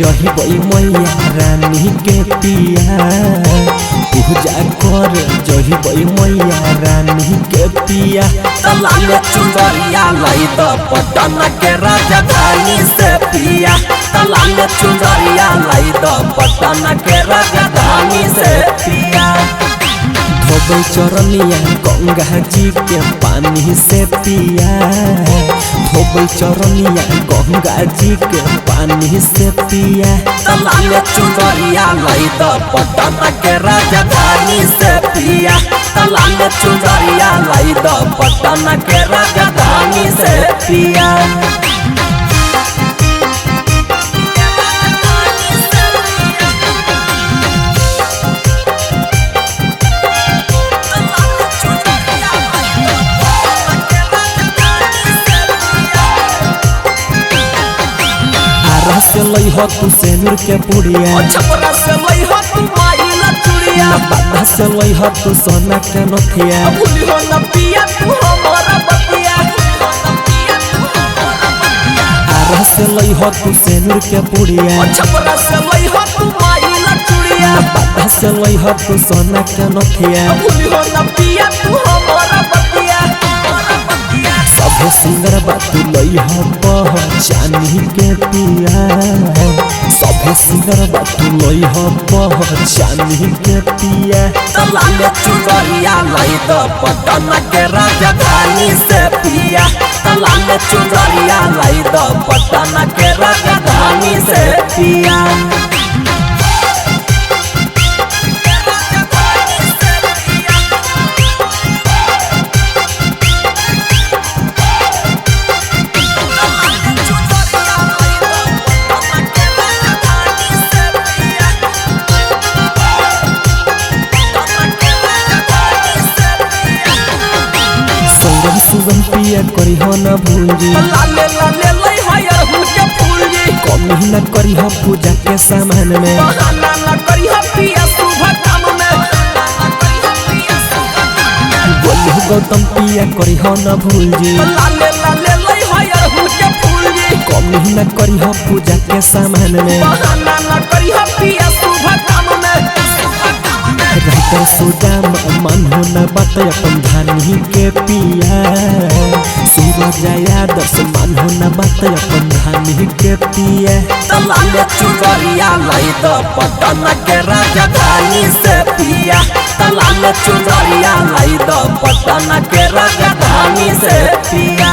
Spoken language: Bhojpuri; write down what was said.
जही मैया रानी के पिया पूजा कर जही मैया रानी के पिया लाल चुनरिया लाई द पटन के राजधानी से पिया लाल चुनरिया लाई द पटन के राजधानी से पिया धोबै चरनिया गंगा जी के पानी से पिया धोबै चरनिया गंगा जी के पानी से पिया लाल चुनरिया लाई द पटन के राजधानी से पिया लाल चुनरिया लाई द पटन के राजधानी से पिया से लई हो तू सेनुर के पुड़िया छपरा से लई हो तू माइला चुड़िया बाधा से लई हो तू सोना के नथिया भूली हो न पिया तू हमारा बतिया आरा से लई हो तू सेनुर के पुड़िया छपरा से लई हो तू माइला चुड़िया बाधा से लई हो तू सोना के नथिया भूली हो न पिया तू हमारा बतिया सबे सिंगर बात लई हो पहचानी के पिया सबे सिंगर बात लई हो पहचानी के पिया लाल चुनरिया लाई द पटन के राजधानी से पिया लाल चुनरिया लाई द पटन के राजधानी से पिया सुगम पिया करी हो न भूली लाले लाले लई हयर हुल के फूल जी कमी न करी हो पूजा के सामान में बहाना न करी हो पिया शुभ काम में बोलू गौतम पिया करी हो न भूली लाले लाले लई हयर हुल के फूल जी कमी न करी हो पूजा के सामान में बहाना न करी हो पिया शुभ काम में रहता सुदाम मन हो न बात अपन धानी के पिया सूरज यादव मन हो न बात अपन धानी के पिया लाल चुनरिया लाई द पटन के राजधानी से पिया लाल चुनरिया लाई द पटन के राजधानी से पिया।